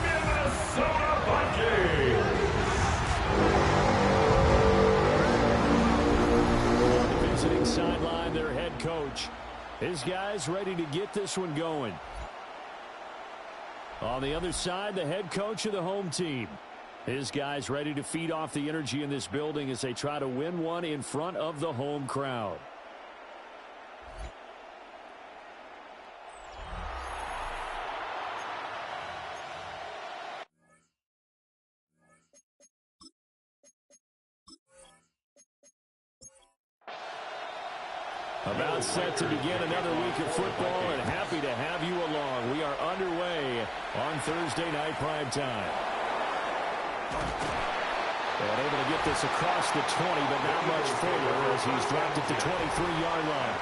Minnesota Vikings. On the visiting sideline, their head coach. His guys ready to get this one going. On the other side, the head coach of the home team. His guys ready to feed off the energy in this building as they try to win one in front of the home crowd. About set to begin another week of football, and happy to have you along. We are underway on Thursday night prime time. And able to get this across the 20, but not much further as he's dropped it to 23-yard line.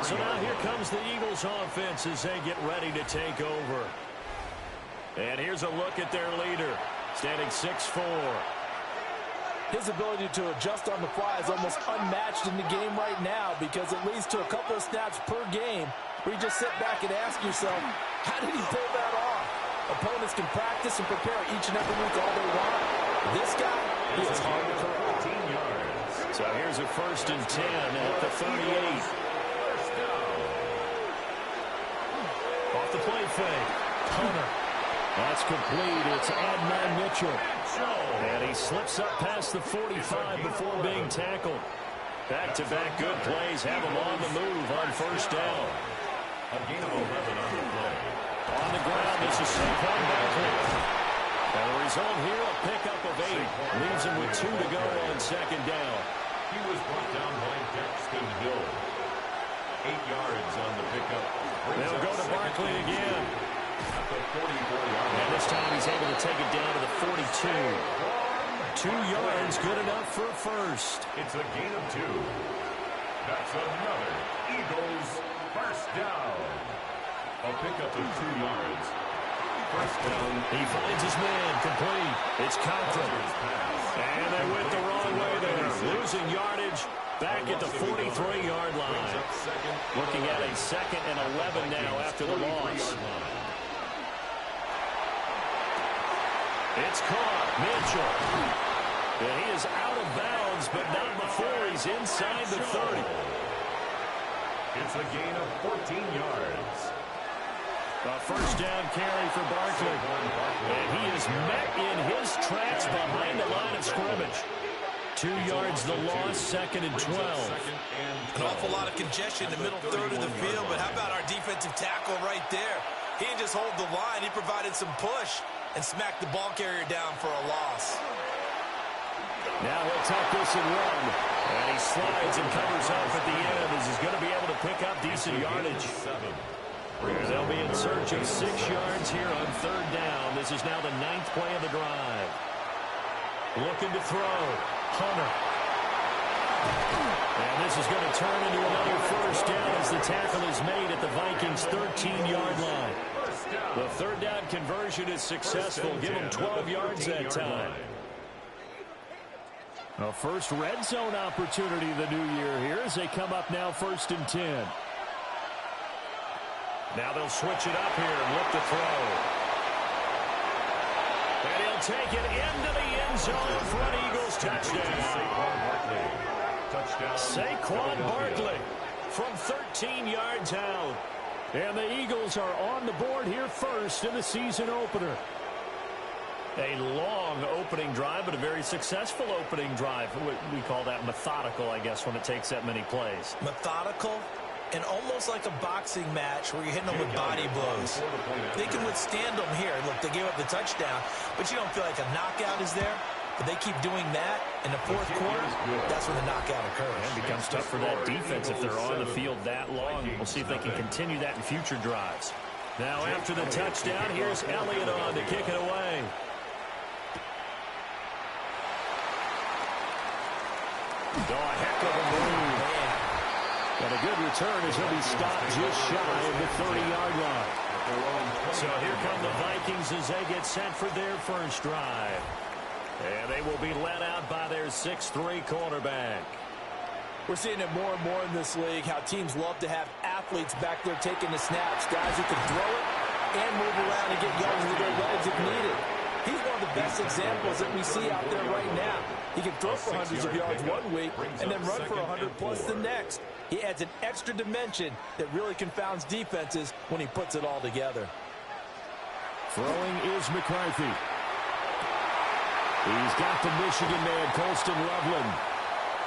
So now here comes the Eagles offense as they get ready to take over. And here's a look at their leader, standing 6'4". His ability to adjust on the fly is almost unmatched in the game right now because it leads to a couple of snaps per game where you just sit back and ask yourself, how did he pull that off? Opponents can practice and prepare each and every week all they want. This guy, he is hard to corral. So here's a 1st and 10 at the 38. Off the play fake. Hunter. That's complete. It's Adnan Mitchell. And he slips up past the 45 before being tackled. Back-to-back good plays have him on the move on 1st down. A gain of 11 on the play. On the ground, this is Saquon Barkley. And the result here, a pickup of 8. Leaves him with 2 to go on 2nd down. He was brought down by Daxton Hill. 8 yards on the pickup. They'll go to Barkley again. At the 44-yard line. And this time he's able to take it down to the 42. 2 yards, good enough for a first. It's a gain of 2. That's another Eagles first down. A pickup of 2 yards. First down. He finds his man, complete. It's Conklin. And they went the wrong way there. Losing yardage back at the 43-yard line. Looking at a 2nd and 11 now after the loss. It's caught. Mitchell. And he is out of bounds, but not before he's inside the 30. It's a gain of 14 yards. A 1st down carry for Barkley. And he is met in his tracks behind the line of scrimmage. 2 yards the loss, 2nd and 12. An awful lot of congestion in the middle third of the field, but how about our defensive tackle right there? He didn't just hold the line, he provided some push and smacked the ball carrier down for a loss. Now he'll tuck this and run. And he slides and covers up at the end as he's going to be able to pick up decent yardage. They'll be in search of 6 yards here on 3rd down. This is now the 9th play of the drive. Looking to throw. Hunter. And this is going to turn into another 1st down as the tackle is made at the Vikings' 13-yard line. The 3rd down conversion is successful. Give him 12 yards that time. A first red zone opportunity of the new year here as they come up now 1st and 10. Now they'll switch it up here and look to throw. And he'll take it into the end zone for an Eagles touchdown. Saquon Barkley from 13 yards out. And the Eagles are on the board here first in the season opener. A long opening drive, but a very successful opening drive. We call that methodical, I guess, when it takes that many plays. Methodical and almost like a boxing match where you're hitting them with body blows. They can withstand them here. Look, they gave up the touchdown, but you don't feel like a knockout is there. But they keep doing that in the 4th quarter, that's when the knockout occurs. And it becomes tough for that defense if they're on the field that long. We'll see if they can continue that in future drives. Now after the touchdown, here's Elliott on to kick it away. Oh, a heck of a move. And a good return as he'll be stopped just shy of the 30-yard line. So here come the Vikings as they get set for their first drive. And they will be led out by their 6'3" quarterback. We're seeing it more and more in this league, how teams love to have athletes back there taking the snaps, guys who can throw it and move around and get yards with their legs if needed. He's one of the best examples that we see out there right now. He can throw for hundreds of yards one week and then run for 100+ the next. He adds an extra dimension that really confounds defenses when he puts it all together. Throwing is McCarthy. He's got the Michigan man, Colston Loveland.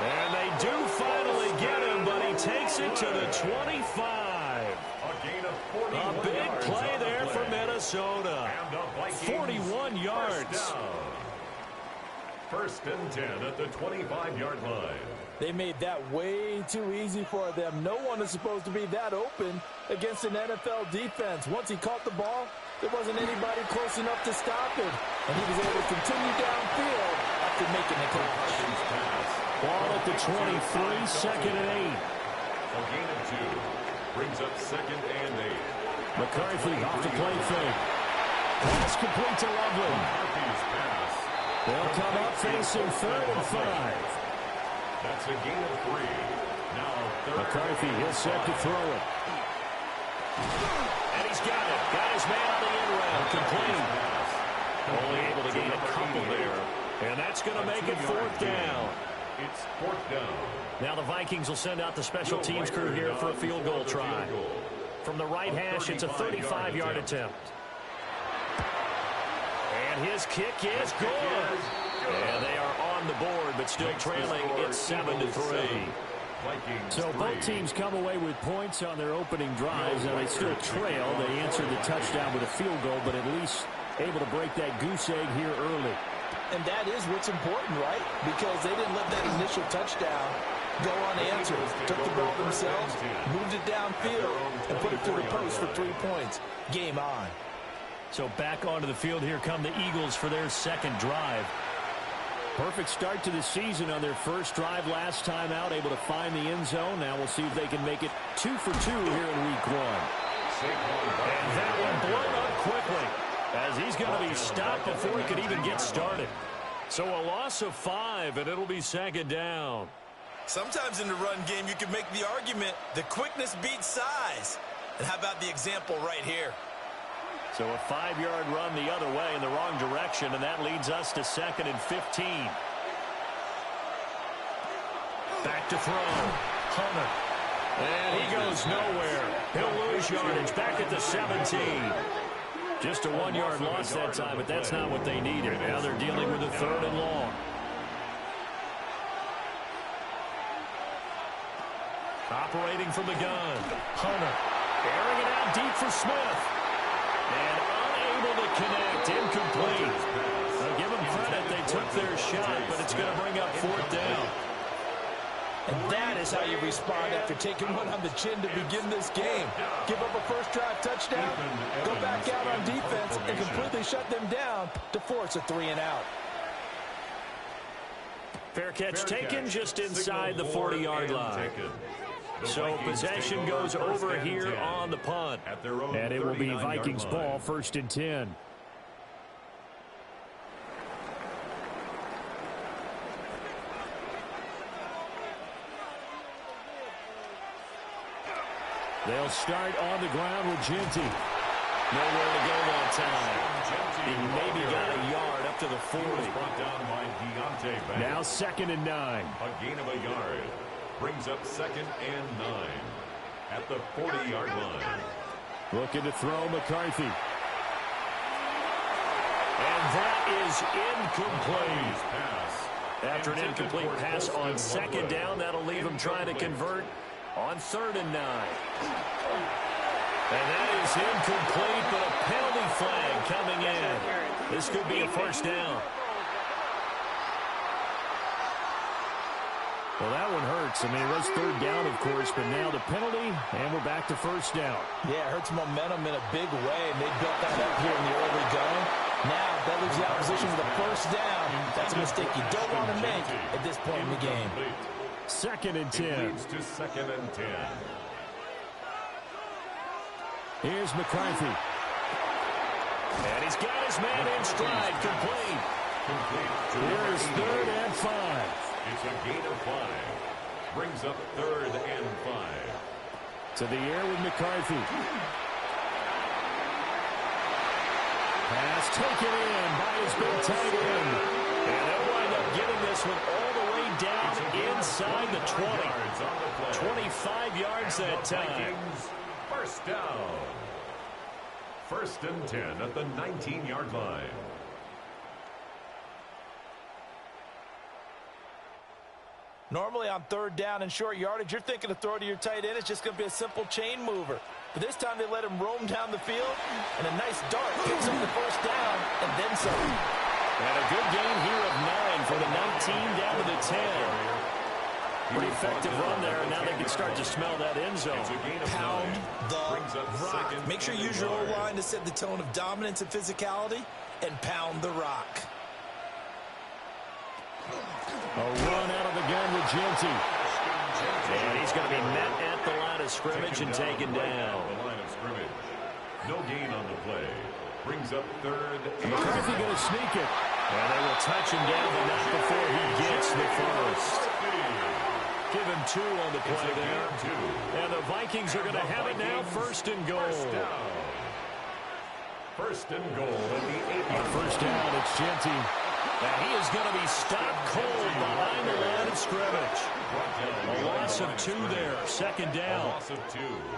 And they do finally get him, but he takes it to the 25. A big play there for Minnesota. 41 yards. First and 10 at the 25-yard line. They made that way too easy for them. No one is supposed to be that open against an NFL defense. Once he caught the ball, there wasn't anybody close enough to stop him. And he was able to continue downfield after making the catch. Ball at the 23, second and 8. A gain of 2. Brings up second and 8. McCarthy off the play fake. Pass complete to Loveland. McCarthy's pass. They'll come up facing third and 5. That's a gain of 3. Now third. McCarthy, he'll set to throw it. And he's got it. Got his man on the end round. Complete. Only able to gain a couple there. And that's going to make it fourth down. It's fourth down. Now the Vikings will send out the special teams crew here for a field goal try. From the right hash, it's a 35-yard attempt. And his kick is good. And they are on the board, but still trailing. It's 7-3. So both teams come away with points on their opening drives. Now they still trail. They answered the touchdown with a field goal, but at least able to break that goose egg here early. And that is what's important, right? Because they didn't let that initial touchdown go unanswered. Took the ball themselves, moved it downfield, and put it through the post for 3 points. Game on. So back onto the field, here come the Eagles for their second drive. Perfect start to the season on their first drive last time out, able to find the end zone. Now we'll see if they can make it 2 for 2 here in week 1. And that one blown up quickly, as he's going to be stopped before he could even get started. So a loss of 5, and it'll be second down. Sometimes in the run game, you can make the argument that quickness beats size. And how about the example right here? So a 5-yard run the other way in the wrong direction, and that leads us to second and 15. Back to throw. Hunter. And he goes nowhere. He'll lose yardage back at the 17. Just a 1-yard loss that time, but that's not what they needed. Now they're dealing with a 3rd and long. Operating from the gun. Hunter. Airing it out deep for Smith. And unable to connect. Incomplete. Now give them credit. They took their shot, but it's going to bring up 4th down. And that is how you respond after taking one on the chin to begin this game. Give up a first drive touchdown, go back out on defense, and completely shut them down to force a 3-and-out. Fair catch taken just inside the 40-yard line. So possession goes over here on the punt. And it will be Vikings ball, 1st and 10. They'll start on the ground with Genty. Nowhere to go that time. He maybe got a yard up to the 40. Now 2nd and 9. A gain of a yard. Brings up 2nd and 9 at the 40-yard line. Looking to throw McCarthy. And that is incomplete. After an incomplete pass on 2nd down, that'll leave him trying to convert on 3rd and 9. And that is incomplete, but a penalty flag coming in. This could be a 1st down. Well, that one hurts. I mean, it was 3rd down, of course, but now the penalty, and we're back to 1st down. Yeah, it hurts momentum in a big way, and they built that up here in the early going. Now, that leaves the opposition with a 1st down. That's a mistake you don't want to make at this point in the game. 2nd and 10. Leads to 2nd and 10. Here's McCarthy. And he's got his man in stride, complete. Here's 3rd and 5. It's a gain of 5. Brings up 3rd and 5. To the air with McCarthy. It's taken in by his big tight end. And they'll wind up getting this one all the way down inside the 20. 25 yards that time. First down. First and 10 at the 19-yard line. Normally on third down and short yardage, you're thinking to throw to your tight end. It's just going to be a simple chain mover. But this time they let him roam down the field, and a nice dart picks up the first down, and then some. And a good gain here of 9 from the 19 down to the 10. Pretty effective run there, and now they can start to smell that end zone. Pound the rock. Make sure you use your O-line to set the tone of dominance and physicality, and pound the rock. A run out of the gun with Genty. And he's going to be met at the line of scrimmage and taken down. The line of scrimmage. No gain on the play. Brings up third. McCarthy going to sneak it. And they will touch him down, but not before he gets the first. Give him 2 on the play there. And the Vikings are going to have it now, first and goal. First and goal at the 8. First down, it's Genty. And he is going to be stopped cold behind the line of scrimmage. A loss of 2 there, second down.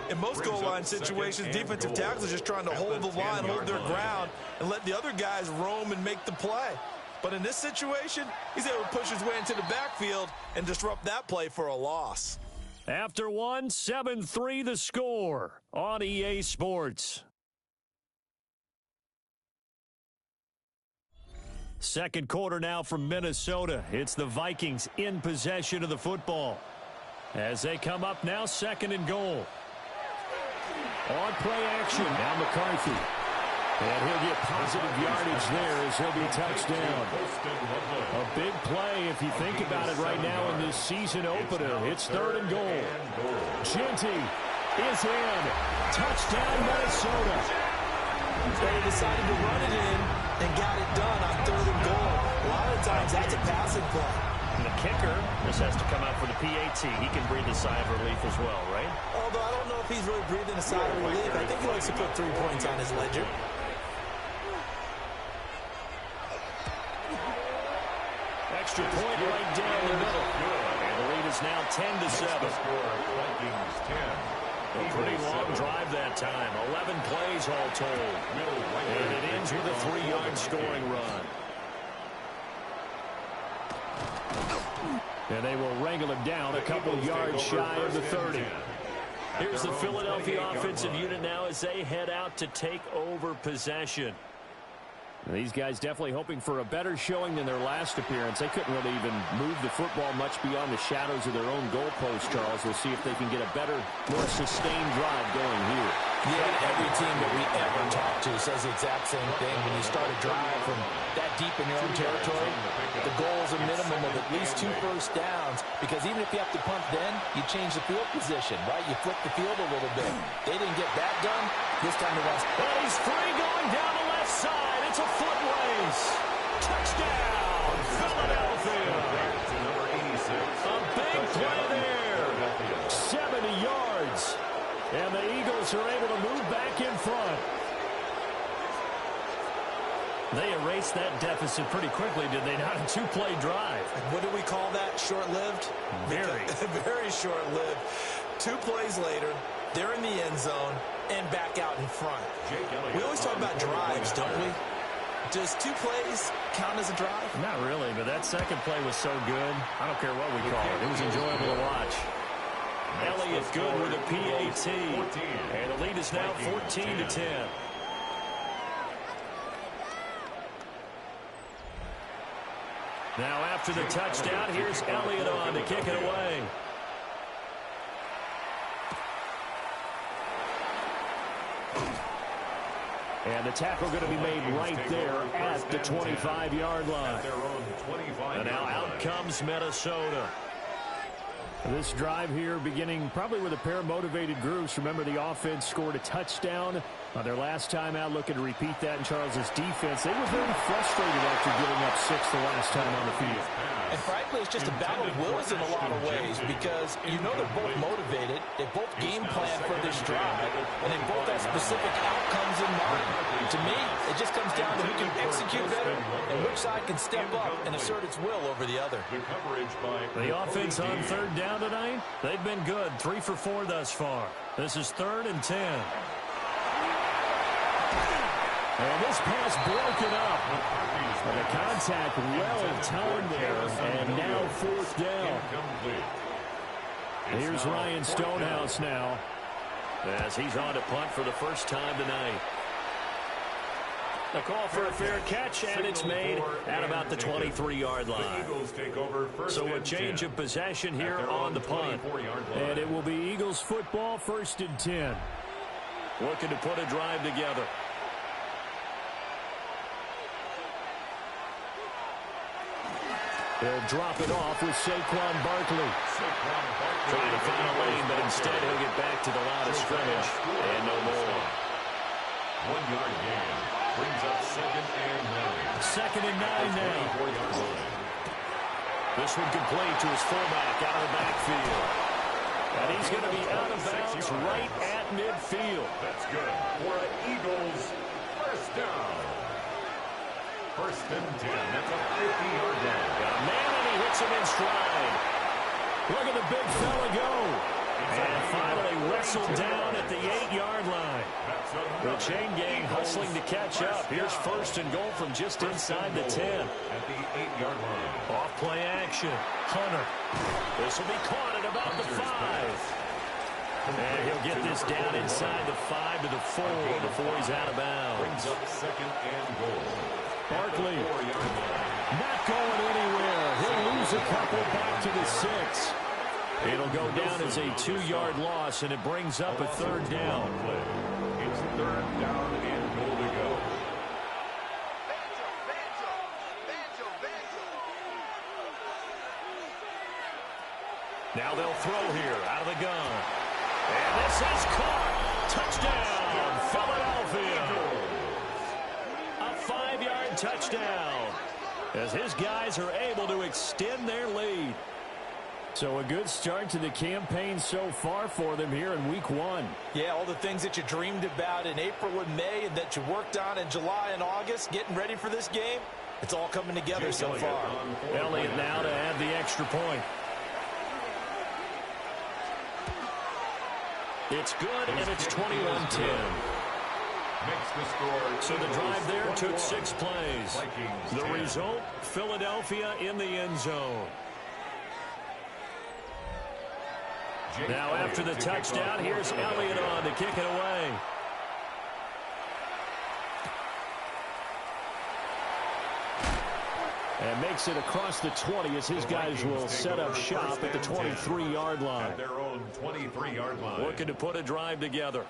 In most goal line situations, defensive tackles are just trying to hold the line, hold their ground, and let the other guys roam and make the play. But in this situation, he's able to push his way into the backfield and disrupt that play for a loss. After 1, 7-3 the score on EA Sports. Second quarter now from Minnesota. It's the Vikings in possession of the football. As they come up now, second and goal. On play action, now McCarthy. And he'll get positive yardage there as he'll be touched down. A big play if you think about it right now in this season opener. It's third and goal. Genty is in. Touchdown, Minnesota. They decided to run it in and got it done on third and goal. A lot of times that's a passing play. And the kicker just has to come out for the PAT. He can breathe a sigh of relief as well, right? Although I don't know if he's really breathing a sigh of relief. I think he likes to put 3 points on his ledger. Extra point right down the middle. And the lead is now 10-7. Vikings 10. A pretty long drive that time. 11 plays all told. And it ends with a 3-yard scoring run. And they will wrangle him down a couple yards shy of the 30. Here's the Philadelphia offensive unit now as they head out to take over possession. These guys definitely hoping for a better showing than their last appearance. They couldn't really even move the football much beyond the shadows of their own goalpost, Charles. We'll see if they can get a better, more sustained drive going here. Yeah, every team that we ever talk to says the exact same thing. When you start a drive from that deep in your own territory, the goal is a minimum of at least 2 first downs, because even if you have to punt then, you change the field position, right? You flip the field a little bit. They didn't get that done. This time it was. Well, he's free going down the left side. It's a foot race. Touchdown, Philadelphia. A big play there. 70 yards. And the Eagles are able to move back in front. They erased that deficit pretty quickly, did they not? A 2-play drive. What do we call that? Short-lived? Very. Very short-lived. 2 plays later, they're in the end zone and back out in front. We always talk about drives, don't we? Does 2 plays count as a drive? Not really, but that second play was so good. I don't care what we call it. It was enjoyable to watch. Elliott good with a PAT. And the lead is now 14-10. Now after the touchdown, here's Elliott on to kick it away. And the tackle going to be made right there at the 25-yard line. And now out comes Minnesota. This drive here beginning probably with a pair of motivated groups. Remember, the offense scored a touchdown on their last time out. Looking to repeat that in Charles's defense. They were very frustrated after giving up 6 the last time on the field. And frankly, it's just a battle of wills in a lot of ways, because you know they're both motivated. They both game plan for this drive, and they both have specific outcomes in mind. to me, it just comes down to who can execute better and which side can step up and assert its will over the other. The offense on third down tonight, they've been good. 3 for 4 thus far. This is 3rd and 10. And this pass broken up. And the contact well timed there. And now 4th down. Here's Ryan Stonehouse now, as he's on to punt for the first time tonight. A call for a fair catch, and it's made at about the 23-yard line. So a change of possession here on the punt. And it will be Eagles football, 1st and 10. Looking to put a drive together. They'll drop it off with Saquon Barkley. Trying to find a lane, but instead he'll get back to the line of scrimmage. And no more. 1-yard gain. Brings up 2nd and 9. 2nd and 9 now. This one complete to his fullback out of the backfield. And he's going to be out of bounds right at midfield. That's good for an Eagles first down. 1st and 10. That's a 50-yard line. Got a man, and he hits him in stride. Look at the big fella go. And finally wrestled down at the 8-yard line. The chain gang hustling to catch up. Here's 1st and goal from just inside the 10. At the 8-yard line. Off play action. Hunter. This will be caught at about the 5. And he'll get this down inside the 5 to the 4 before he's out of bounds. Brings up 2nd and goal. Barkley not going anywhere. He'll lose a couple back to the 6. It'll go down as a 2-yard loss, and it brings up a 3rd down. It's 3rd down and goal to go. Now they'll throw here out of the gun. And this is caught. Touchdown, Philadelphia. A 5-yard touchdown as his guys are able to extend their lead. So a good start to the campaign so far for them here in week 1. Yeah, all the things that you dreamed about in April and May and that you worked on in July and August, getting ready for this game, it's all coming together so far. Elliott now to add the extra point. It's good, and it's 21-10. So the drive there took 6 plays. The result, Philadelphia in the end zone. Now after the touchdown, here's Elliott on to kick it away. And makes it across the 20 as his guys will set up shop at the 23-yard line. At their own 23-yard line. Looking to put a drive together.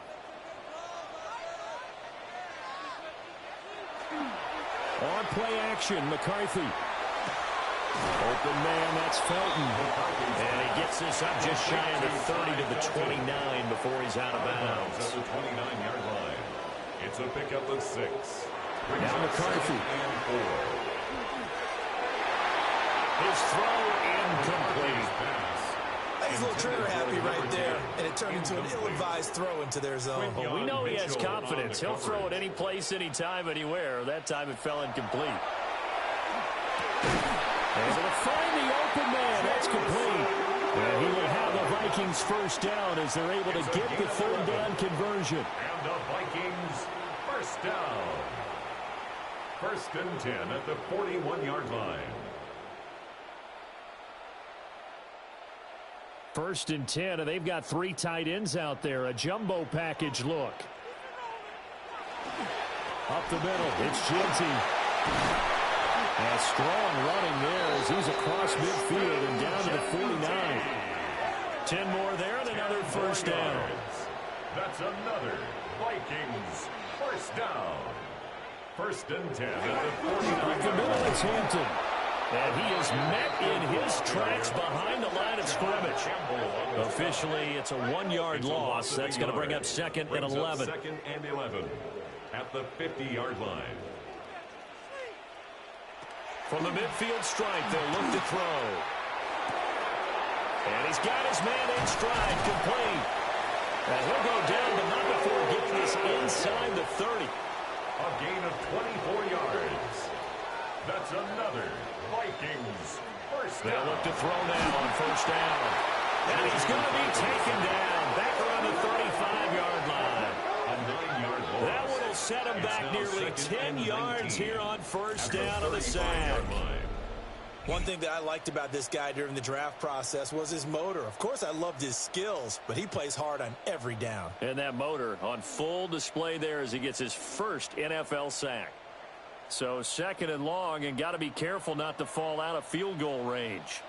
On play action, McCarthy. Open man, that's Felton. And he gets this up just shy of the 30 to the 29 before he's out of bounds. At the 29-yard line. It's a pickup of 6. Now McCarthy. And 4. His throw incomplete. He's a little trigger happy right there, and it turned into an ill-advised throw into their zone. Well, we know he has confidence. He'll throw it any place, anytime, anywhere. That time it fell incomplete. Able to find the open man. That's complete. And he will have the Vikings first down as they're able to get the 3rd down conversion. And the Vikings first down. 1st and 10 at the 41-yard line. 1st and 10, and they've got 3 tight ends out there. A jumbo package look. Up the middle, it's Genty. A strong running there as he's across midfield and down to the 49. 10 more there and another first down. That's another Vikings first down. 1st and 10 at the 49. Up the middle, it's Hampton. And he is met in his tracks behind the line of scrimmage. Officially, it's a 1-yard loss. That's going to bring up 2nd and 11. 2nd and 11 at the 50-yard line. From the midfield stripe, they'll look to throw. And he's got his man in stride, complete. And he'll go down, but not before getting this inside the 30. A They'll look to throw now on first down. And he's going to be taken down back around the 35-yard line. That one will set him back nearly 10 yards here on first down of the sack. One thing that I liked about this guy during the draft process was his motor. Of course, I loved his skills, but he plays hard on every down. And that motor on full display there as he gets his first NFL sack. So second and long, and got to be careful not to fall out of field goal range.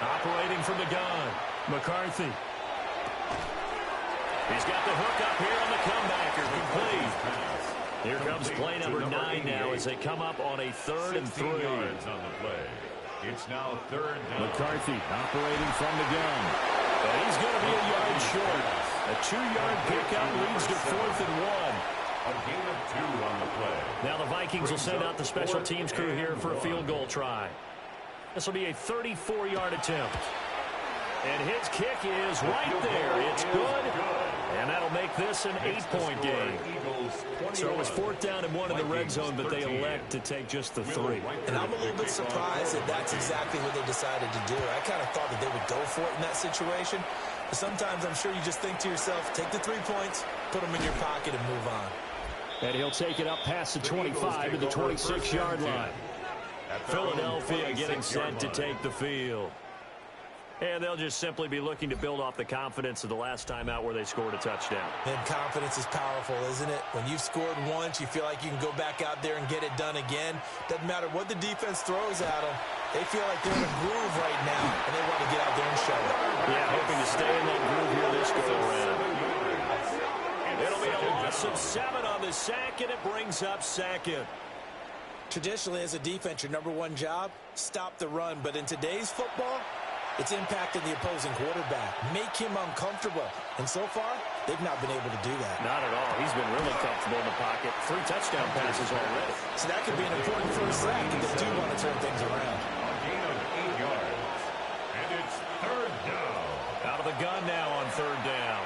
Operating from the gun, McCarthy. He's got the hook up here on the comebacker, complete. Here comes play number 9 now as they come up on a 3rd and 3. Yards on the play. It's now 3rd down. McCarthy operating from the gun. And he's going to be a yard short. A 2-yard pickup leads to 4th and 1. A gain of 2 on the play. Now the Vikings will send out the special teams crew here for a field goal try. This will be a 34-yard attempt. And his kick is right there. It's good. And that'll make this an 8-point game. So it was 4th down and 1 in the red zone, but they elect to take just the 3. And I'm a little bit surprised that that's exactly what they decided to do. I kind of thought that they would go for it in that situation. But sometimes I'm sure you just think to yourself, take the 3 points, put them in your pocket, and move on. And he'll take it up past the 25 to the 26-yard line. Philadelphia getting set to take the field. And they'll just simply be looking to build off the confidence of the last time out where they scored a touchdown. And confidence is powerful, isn't it? When you've scored once, you feel like you can go back out there and get it done again. Doesn't matter what the defense throws at them. They feel like they're in a groove right now, and they want to get out there and show it. Yeah, hoping to stay in that groove here this go-around. It'll be a loss of 7 on the sack, and it brings up 2nd. Traditionally, as a defense, your number 1 job, stop the run. But in today's football, it's impacting the opposing quarterback. Make him uncomfortable. And so far, they've not been able to do that. Not at all. He's been really comfortable in the pocket. 3 touchdown passes already. So that could be an important first sack if they do want to turn things around. A gain of 8 yards. And it's 3rd down. Out of the gun now on 3rd down.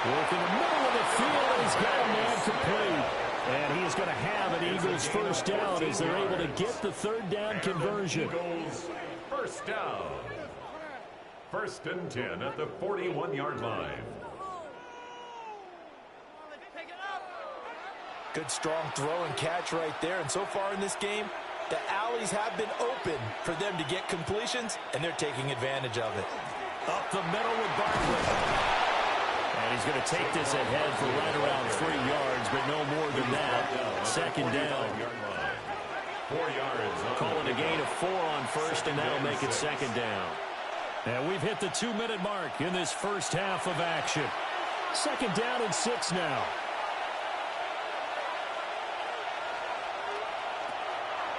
Work in the middle of the field, and he's got a man complete. And he is going to have an Eagles first down as they're able to get the 3rd down conversion. Eagles first down. 1st and 10 at the 41-yard line. Good strong throw and catch right there. And so far in this game, the alleys have been open for them to get completions, and they're taking advantage of it. Up the middle with Barkley. And he's going to take this ahead for right around 3 yards, but no more than that. 2nd down. 4 yards. Calling a gain of 4 on first, and that'll make it 2nd down. And we've hit the 2-minute mark in this first half of action. 2nd down and 6 now.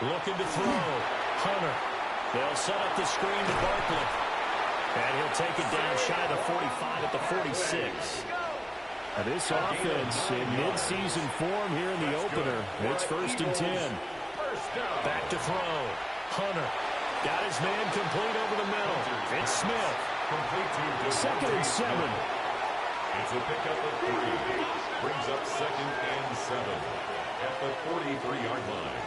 Looking to throw. Hunter. They'll set up the screen to Barkley. And he'll take it down shy of the 45 at the 46. Now this offense in mid-season form here in the opener. It's 1st and 10. Back to throw. Hunter. Got his man complete over the middle. It's Smith. 2nd and 7. It's a pickup of 3. Brings up 2nd and 7 at the 43-yard line.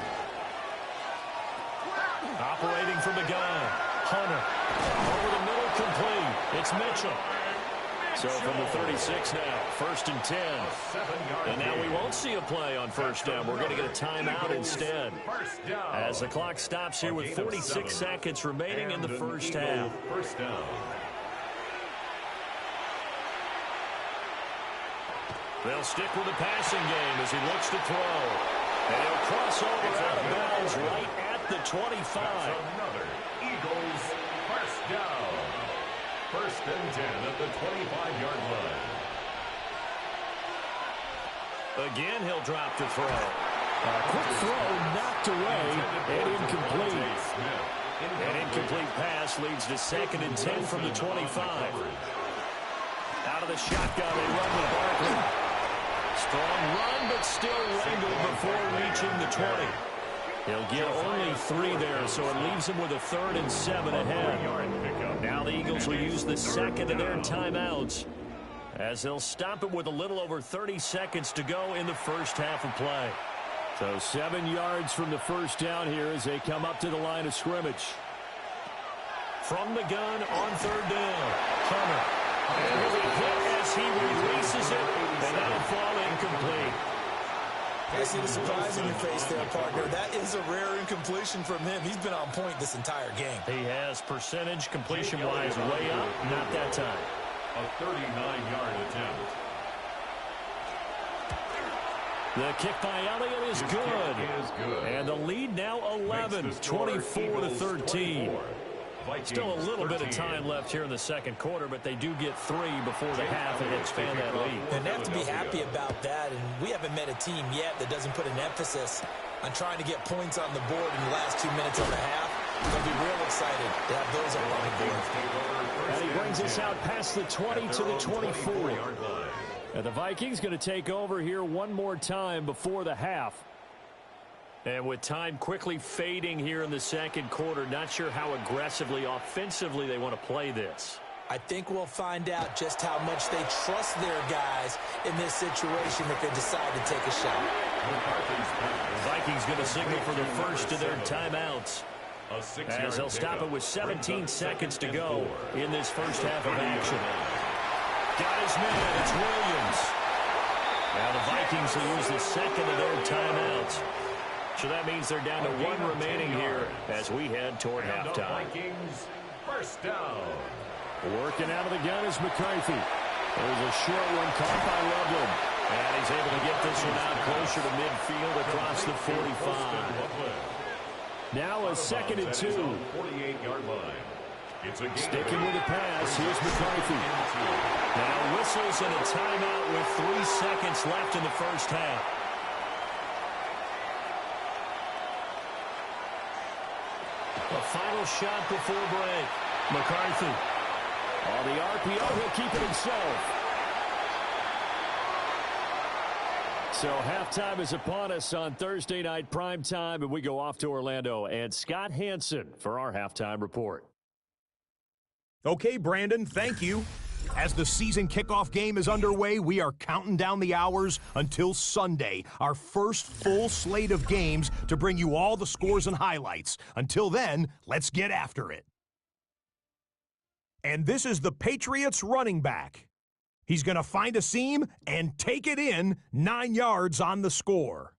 Operating from the gun. Hunter. Over the middle, complete. It's Mitchell. So from the 36 now, 1st and 10. And now we won't see a play on first down. We're going to get a timeout instead. As the clock stops here with 46 seconds remaining in the first half. First down. They'll stick with the passing game as he looks to throw. And he'll cross over out of bounds right at the 25. Another Eagles first down. 1st and 10 at the 25-yard line. Again, he'll drop to throw. A quick throw knocked away and incomplete. An incomplete pass leads to 2nd and 10 from the 25. Out of the shotgun, they run with Barkley. Strong run, but still wrangled before reaching the 20. He'll get only 3 there, so it leaves him with a 3rd and 7 ahead. Now the Eagles will use the 2nd of their timeouts as they'll stop it with a little over 30 seconds to go in the first half of play. So 7 yards from the first down here as they come up to the line of scrimmage. From the gun on third down. Hunter. And he'll be hit as he releases it, and that'll fall incomplete. I see the surprise in your face there, partner. That is a rare incompletion from him. He's been on point this entire game. He has percentage completion-wise way up, not that time. A 39-yard attempt. The kick by Elliott is good. And the lead now 11, 24-13. Still a little bit of time left here in the second quarter, but they do get 3 before the half and expand that lead. And they have to be happy about that, and we haven't met a team yet that doesn't put an emphasis on trying to get points on the board in the last 2 minutes of the half. They'll be real excited to have those up on the board. And he brings us out past the 20 to the 24. And the Vikings going to take over here one more time before the half. And with time quickly fading here in the second quarter, not sure how aggressively, offensively they want to play this. I think we'll find out just how much they trust their guys in this situation if they decide to take a shot. The Vikings going to signal for the first of their timeouts, as they'll stop it with 17 seconds to go in this first half of action. Got his man, it's Williams. Now the Vikings will use the second of their timeouts. So that means they're down to 1 remaining here as we head toward halftime. Vikings first down. Working out of the gun is McCarthy. There's a short one caught by Loveland. And he's able to get this one out closer to midfield across the 45. Now a 2nd and 2. 48-yard line. Sticking with the pass, here's McCarthy. Now whistles and a timeout with 3 seconds left in the first half. A final shot before break. McCarthy. On the RPO, he'll keep it himself. So halftime is upon us on Thursday night prime time, and we go off to Orlando. And Scott Hansen for our halftime report. Okay, Brandon, thank you. As the season kickoff game is underway, we are counting down the hours until Sunday, our first full slate of games to bring you all the scores and highlights. Until then, let's get after it. And this is the Patriots running back. He's going to find a seam and take it in, 9 yards on the score.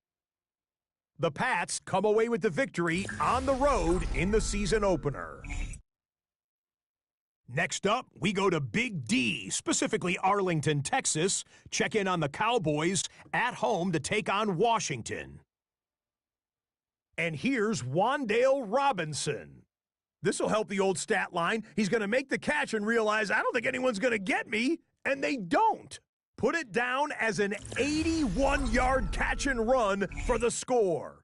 The Pats come away with the victory on the road in the season opener. Next up, we go to Big D, specifically Arlington, Texas. Check in on the Cowboys at home to take on Washington. And here's Wan'Dale Robinson. This will help the old stat line. He's going to make the catch and realize, I don't think anyone's going to get me, and they don't. Put it down as an 81-yard catch and run for the score.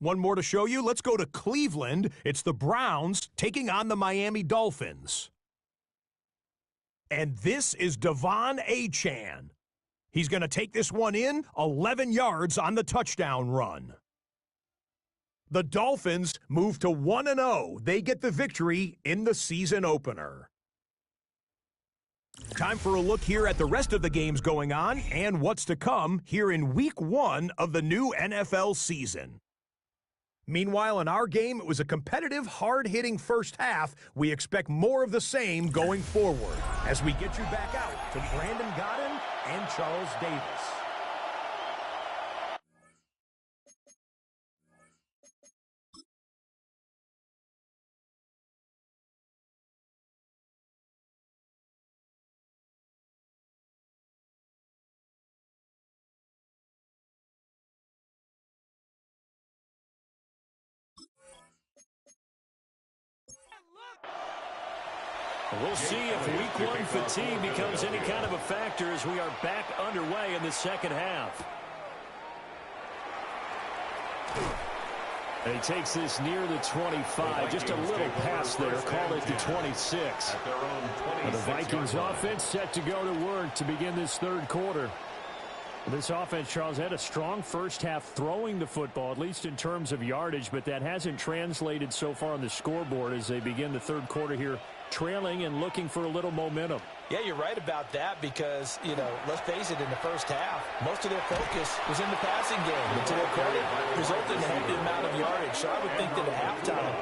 One more to show you. Let's go to Cleveland. It's the Browns taking on the Miami Dolphins. And this is Devon Achane. He's going to take this one in, 11 yards on the touchdown run. The Dolphins move to 1-0. They get the victory in the season opener. Time for a look here at the rest of the games going on and what's to come here in Week 1 of the new NFL season. Meanwhile, in our game, it was a competitive, hard-hitting first half. We expect more of the same going forward as we get you back out to Brandon Godden and Charles Davis. We'll see if Week 1 fatigue becomes any kind of a factor as we are back underway in the second half. And he takes this near the 25, just a little pass there, call it the 26. And the Vikings offense set to go to work to begin this third quarter. This offense, Charles, had a strong first half throwing the football, at least in terms of yardage, but that hasn't translated so far on the scoreboard as they begin the third quarter here, trailing and looking for a little momentum. Yeah, you're right about that because, let's face it, in the first half, most of their focus was in the passing game. And to their credit, resulted in a healthy amount of yardage. So I would think that at halftime,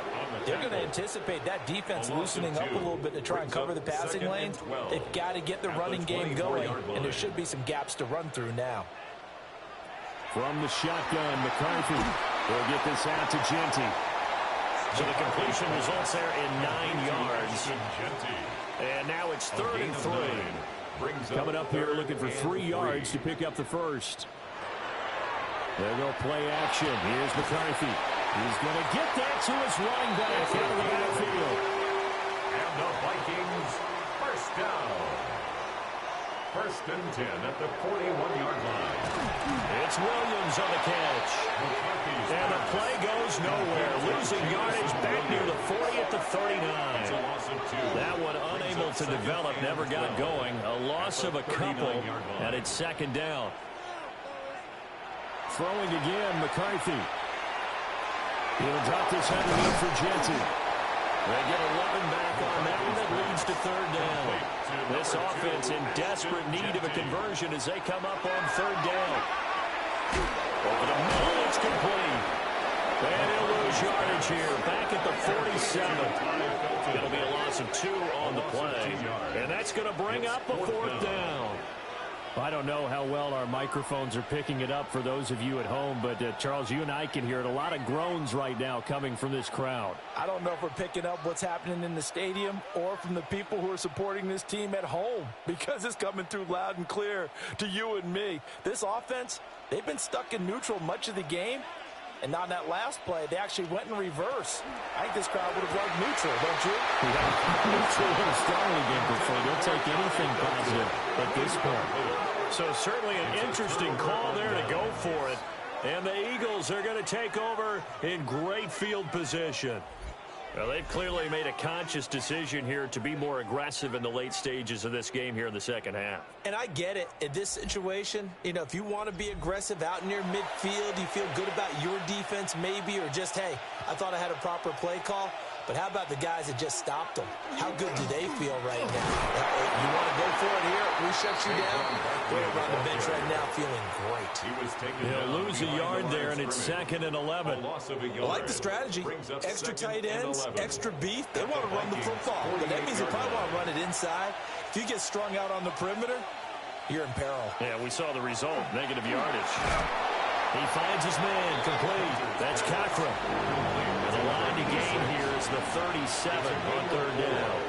they're going to anticipate that defense loosening up a little bit to try and cover the passing lanes. They've got to get the running game going, and there should be some gaps to run through now. From the shotgun, McCarthy will get this out to Genty. So the completion results there in 9 yards. And now it's 3rd and 3. Coming up here looking for 3 yards to pick up the first. There go play action. Here's McCarthy. He's going to get that to his running back out of the backfield. And the Vikings first down. 1st and 10 at the 41-yard line. It's Williams on the catch. And the play goes nowhere. Losing yardage back near the 40 at the 39. That one unable to develop, never got going. A loss of a couple, and it's 2nd down. Throwing again, McCarthy. He'll drop this underneath for Genty. They get 11 back on that one. That leads to 3rd down. This offense in desperate need of a conversion as they come up on 3rd down. Over the middle, it's complete. And he'll lose yardage here. Back at the 47. It'll be a loss of 2 on the play. And that's going to bring up a 4th down. I don't know how well our microphones are picking it up for those of you at home, but Charles, you and I can hear it. A lot of groans right now coming from this crowd. I don't know if we're picking up what's happening in the stadium or from the people who are supporting this team at home, because it's coming through loud and clear to you and me. This offense, they've been stuck in neutral much of the game. And on that last play, they actually went in reverse. I think this crowd would have loved neutral, don't you? Yeah, neutral would have strongly been preferred. They'll take anything positive at this point. So certainly an interesting call there to go for it. And the Eagles are going to take over in great field position. Well, they've clearly made a conscious decision here to be more aggressive in the late stages of this game here in the 2nd half. And I get it. In this situation, if you want to be aggressive out near midfield, you feel good about your defense maybe, or just, hey, I thought I had a proper play call. But how about the guys that just stopped them? How good do they feel right now? You want to go for it here? We shut you down? They're around the bench right now feeling great. He'll lose a yard there, and it's 2nd and 11. I like the strategy. Extra tight ends, extra beef. They want to run the football. But that means they probably want to run it inside. If you get strung out on the perimeter, you're in peril. Yeah, we saw the result. Negative yardage. He finds his man complete. That's Cochran. And the line to gain here is the 37 on 3rd down.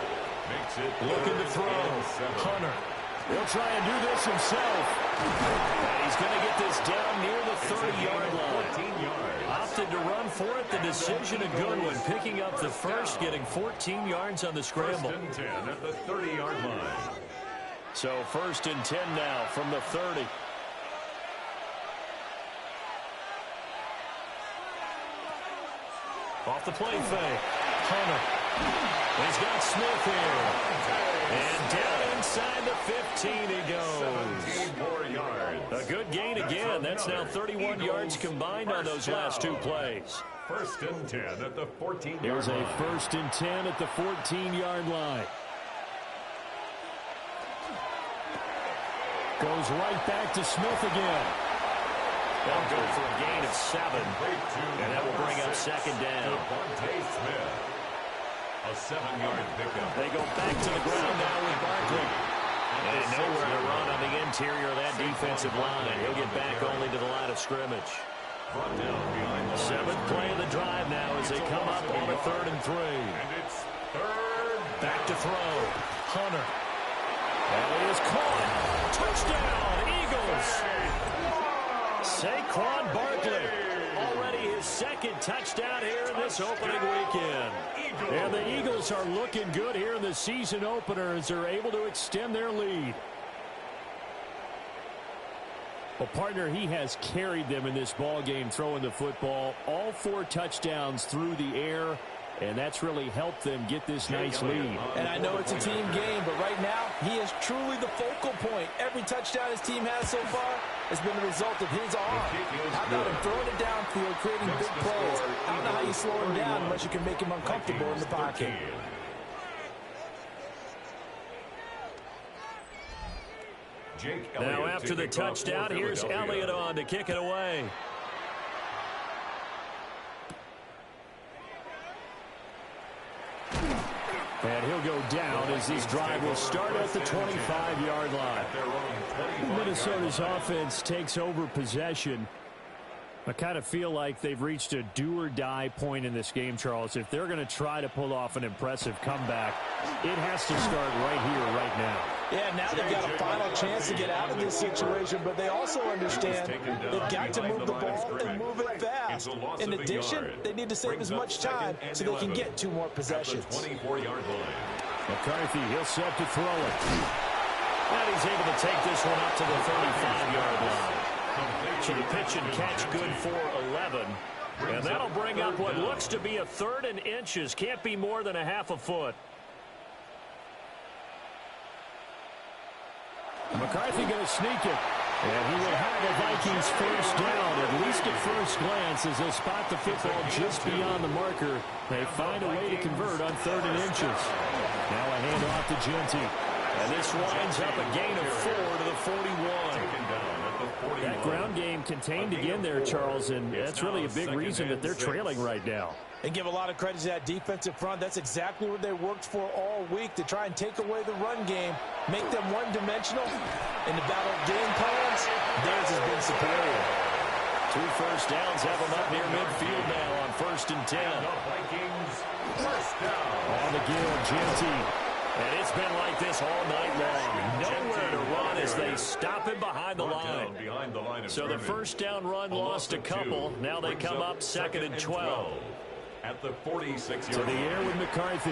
Looking to throw. Hunter. He'll try and do this himself. And he's going to get this down near the 30-yard line. Opted to run for it. The decision a good one. Picking up the first, getting 14 yards on the scramble. 1st and 10 at the 30-yard line. So 1st and 10 now from the 30. Off the play fake. Hunter. He's got Smith here. And down inside the 15 he goes. 17 more yards. A good gain again. That's now 31 yards combined on those last 2 plays. 1st and 10 at the 14-yard line. Here's a 1st and 10 at the 14-yard line. Goes right back to Smith again. They'll go for a gain of 7. And that will bring up 2nd down. A 7-yard pickup. They go back to the ground now with Barkley. And nowhere to run on the interior of that defensive line. He'll get back only to the line of scrimmage. 7th play of the drive now as they come up on a 3rd and 3. And it's 3rd. Back to throw. Hunter. And he is caught. Touchdown, Eagles. Saquon Barkley, already his 2nd touchdown here in this opening weekend. And the Eagles are looking good here in the season opener as they're able to extend their lead. Well, partner, he has carried them in this ball game, throwing the football. All 4 touchdowns through the air, and that's really helped them get this nice lead. And I know it's a team game, but right now, he is truly the focal point. Every touchdown his team has so far has been the result of his arm. How about him throwing it downfield, creating big plays? I don't know how you slow him down unless you can make him uncomfortable in the pocket. Jake Now Elliott after to the kick off for touchdown, here's Philadelphia. Elliott on to kick it away. And he'll go down as this drive will start at the 25-yard line. Minnesota's offense takes over possession. I kind of feel like they've reached a do-or-die point in this game, Charles. If they're going to try to pull off an impressive comeback, it has to start right here, right now. Yeah, now they've got a final chance to get out of this situation, but they also understand they've got to move the ball and move it fast. In addition, they need to save as much time so they can get 2 more possessions. 24-yard line. McCarthy, he'll set to throw it. And he's able to take this one up to the 35-yard line. So the pitch and catch good for 11. And that'll bring up what looks to be a 3rd and inches. Can't be more than a half a foot. McCarthy going to sneak it. And he will have the Vikings first down, at least at first glance, as they spot the football just beyond the marker. They find a way to convert on 3rd and inches. Now a handoff to Genty. And this winds up a gain of 4 to the 41. That ground game contained again there, Charles, and that's really a big reason that they're trailing right now. And give a lot of credit to that defensive front. That's exactly what they worked for all week, to try and take away the run game, make them one-dimensional. In the battle of game plans, theirs has been superior. 2 first downs have them up near midfield now on 1st and 10. Vikings first down. On the give, Genty. And it's been like this all night long. Nowhere to run as they stop him behind the line. So the first down run lost a couple. Now they come up 2nd and 12. At the 46-yard To the air with McCarthy.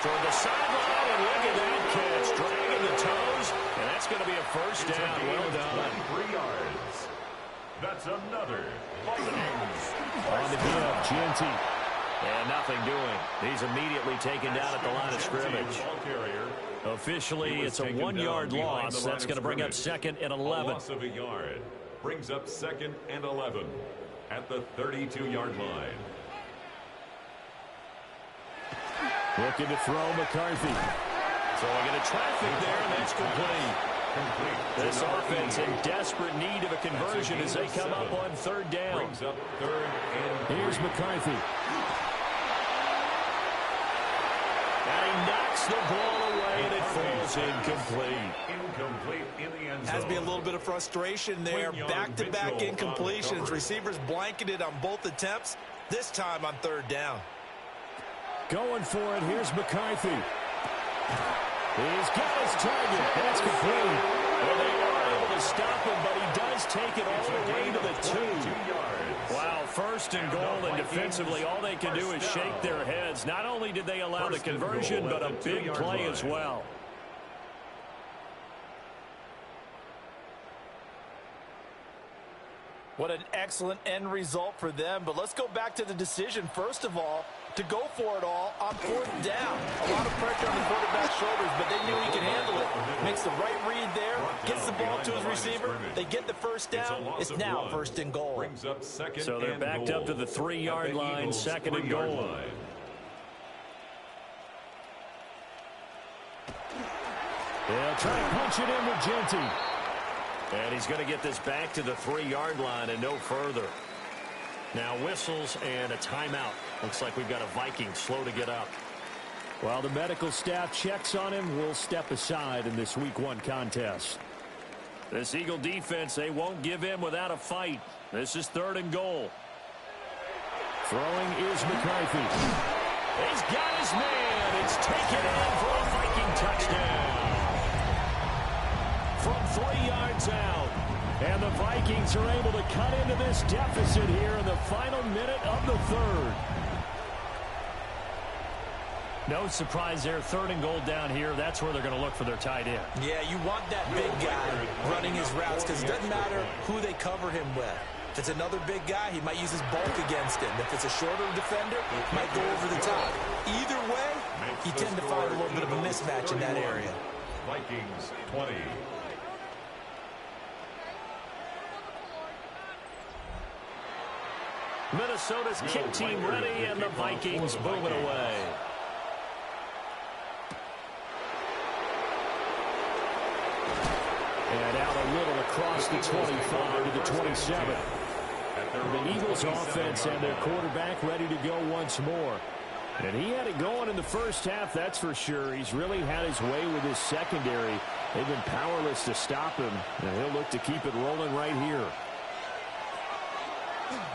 Toward the sideline, and look at that catch. Dragging the toes, and that's going to be a first down. Well done. 3 yards. That's another Vikings. On the give, Genty. And nothing doing. He's immediately taken down at the line of scrimmage. Officially, it's a 1-yard loss. That's going to bring up 2nd and 11. Loss of a yard. Brings up 2nd and 11 at the 32-yard line. Looking to throw McCarthy. So we get a traffic there, and that's complete. This offense in desperate need of a conversion as they come up on 3rd down. Brings up 3rd and 3. Here's McCarthy. And he knocks the ball away, and it falls incomplete. Incomplete in the end zone. Has to be a little bit of frustration there. Back-to-back incompletions. Receivers blanketed on both attempts, this time on 3rd down. Going for it. Here's McCarthy. He's got his target. That's complete. Well, they are able to stop him, but he does take it all the way to the 2. Wow, 1st and goal, and defensively, all they can do is shake their heads. Not only did they allow the conversion, but a big play as well. What an excellent end result for them. But let's go back to the decision, first of all, to go for it all on 4th down. A lot of pressure on the quarterback's shoulders, but they knew he could handle it. Makes the right read there, gets the ball to his receiver. They get the first down. It's now 1st and goal. So they're backed up to the 3-yard line, 2nd and goal. They'll try to punch it in with Genty. And he's going to get this back to the 3-yard line and no further. Now whistles and a timeout. Looks like we've got a Viking slow to get up. While the medical staff checks on him, we'll step aside in this Week 1 contest. This Eagle defense, they won't give in without a fight. This is 3rd and goal. Throwing is McCarthy. He's got his man. It's taken in for a Viking touchdown. From 3 yards out. And the Vikings are able to cut into this deficit here in the final minute of the 3rd. No surprise there. 3rd and goal down here. That's where they're going to look for their tight end. Yeah, you want that big guy running his routes because it doesn't matter who they cover him with. If it's another big guy, he might use his bulk against him. If it's a shorter defender, he might go over the top. Either way, you tend to find a little bit of a mismatch in that area. Vikings 20. Minnesota's kick team ready, and the Vikings moving away. And out a little across the 25 to the 27. The Eagles offense and their quarterback ready to go once more. And he had it going in the first half, that's for sure. He's really had his way with his secondary. They've been powerless to stop him, and he'll look to keep it rolling right here.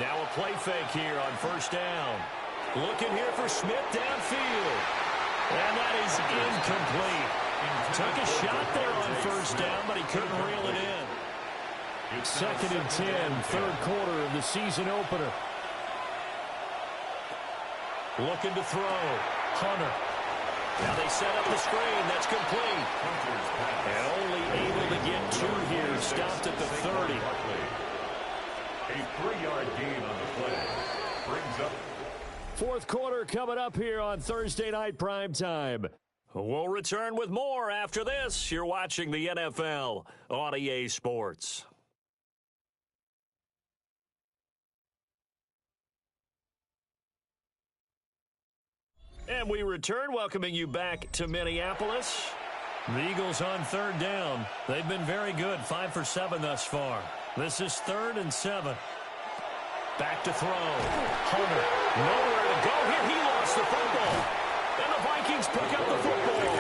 Now a play fake here on first down. Looking here for Smith downfield. And that is incomplete. Took a shot there on first down, but he couldn't reel it in. 2nd and 10, third quarter of the season opener. Looking to throw. Hunter. Now they set up the screen. That's complete. And only able to get 2 here. Stopped at the 30. A 3-yard gain on the play. Brings up. Fourth quarter coming up here on Thursday Night Primetime. We'll return with more after this. You're watching the NFL on EA Sports. And we return, welcoming you back to Minneapolis. The Eagles on 3rd down. They've been very good, 5 for 7 thus far. This is 3rd and 7. Back to throw. Hunter, nowhere to go here. He lost the football. And the Vikings pick up the football.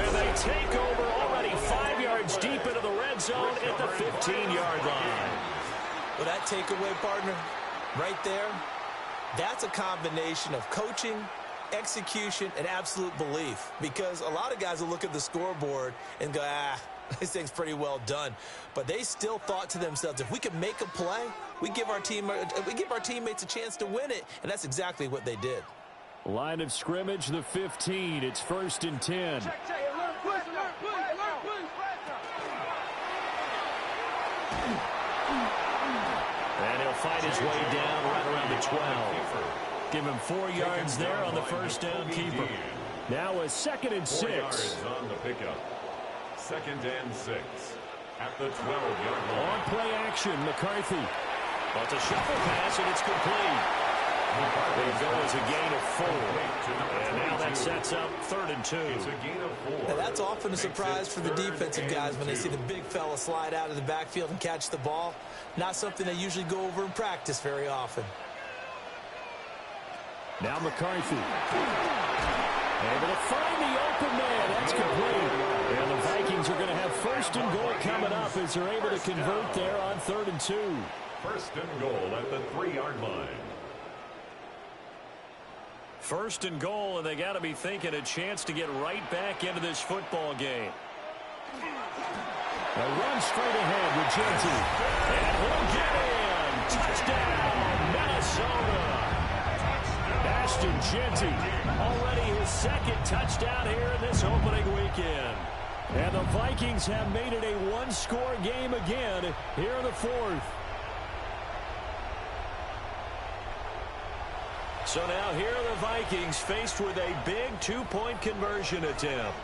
And they take over already 5 yards deep into the red zone at the 15-yard line. Well, that takeaway, partner, right there, that's a combination of coaching, execution, and absolute belief, because a lot of guys will look at the scoreboard and go, this thing's pretty well done. But they still thought to themselves, if we can make a play, we give our teammates a chance to win it, and that's exactly what they did. Line of scrimmage, the 15. It's 1st and 10. And he'll fight his way down right around the 12. Give him 4 yards there on the first down keeper. Now a 2nd and 6. 4 yards on the pickup. 2nd and 6 at the 12-yard line. On play action, McCarthy. Well, it's a shuffle pass, and it's complete. They go as a gain of 4. And now that sets up 3rd and 2. It's a gain of 4. Now that's often a surprise for the defensive guys when they see the big fella slide out of the backfield and catch the ball. Not something they usually go over in practice very often. Now McCarthy. Able to find the open man. That's complete. And the Vikings are going to have 1st and goal coming up as they're able to convert there on 3rd and 2. 1st and goal at the 3-yard line. 1st and goal, and they got to be thinking a chance to get right back into this football game. A run straight ahead with Genty. And he'll get in. Touchdown, Minnesota. Ashton Genty, already his 2nd touchdown here in this opening weekend. And the Vikings have made it a 1-score game again here in the 4th. So now here are the Vikings faced with a big 2-point conversion attempt.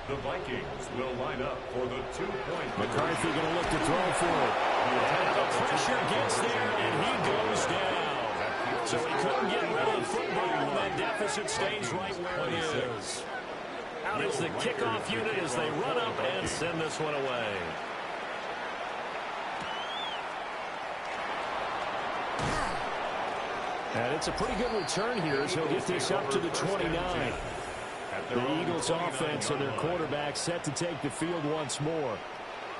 The Vikings will line up for the 2-point. McCarthy going to look to throw for it. And the pressure gets there, and he goes down. So he couldn't get rid of the football, and that deficit stays right where it is. Out is the kickoff unit as they run up and send this one away. And it's a pretty good return here as he'll get this up to the 29. The Eagles offense and their quarterback set to take the field once more.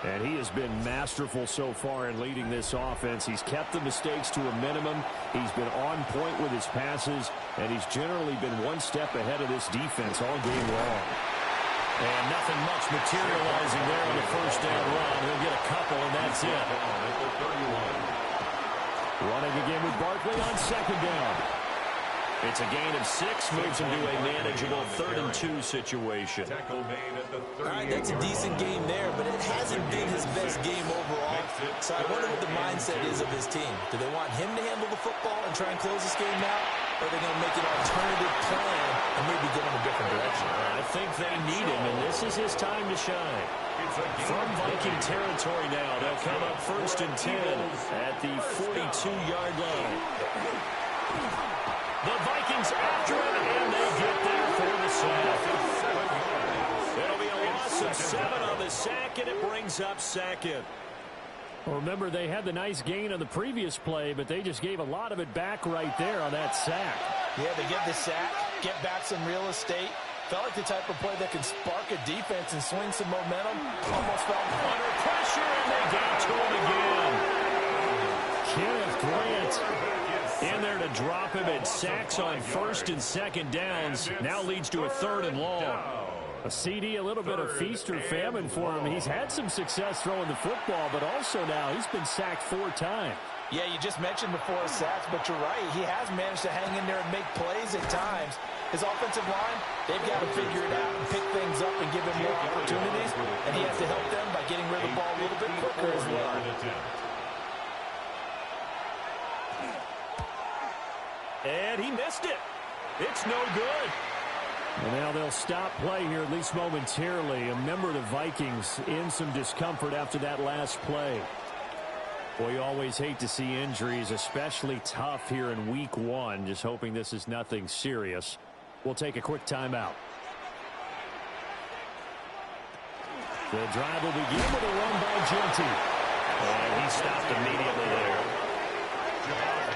And he has been masterful so far in leading this offense. He's kept the mistakes to a minimum. He's been on point with his passes, and he's generally been one step ahead of this defense all game long. And nothing much materializing there on the first down run. He'll get a couple, and that's it. Running again with Barkley on 2nd down. It's a gain of 6, moves him to a manageable 3rd and 2 situation. All right, that's a decent game there, but it hasn't been his best game overall. So I wonder what the mindset is of his team. Do they want him to handle the football and try and close this game out? Or are they going to make an alternative plan and maybe go in a different direction? I think they need him, and this is his time to shine. From Viking territory now, they'll come up 1st and 10 at the 42-yard line. The Vikings after him, and they get there for the sack. It'll be a loss loss of 7 on the sack, and it brings up second. Well, remember, they had the nice gain on the previous play, but they just gave a lot of it back right there on that sack. Yeah, they get the sack, get back some real estate. Felt like the type of play that can spark a defense and swing some momentum. Almost felt under pressure, and they got to him again. Kenneth Grant in there to drop him, and sacks on first and second downs. Now leads to a 3rd and long. A CD, a little bit of feast or famine for him. He's had some success throwing the football, but also now he's been sacked 4 times. Yeah, you just mentioned before sacks, but you're right. He has managed to hang in there and make plays at times. His offensive line, they've got to figure it out and pick things up and give him more opportunities, and he has to help them by getting rid of the ball a little bit quicker as well. And he missed it. It's no good. And now they'll stop play here, at least momentarily. A member of the Vikings in some discomfort after that last play. Boy, you always hate to see injuries, especially tough here in week 1. Just hoping this is nothing serious. We'll take a quick timeout. The drive will begin with a run by Genty. And he stopped immediately there.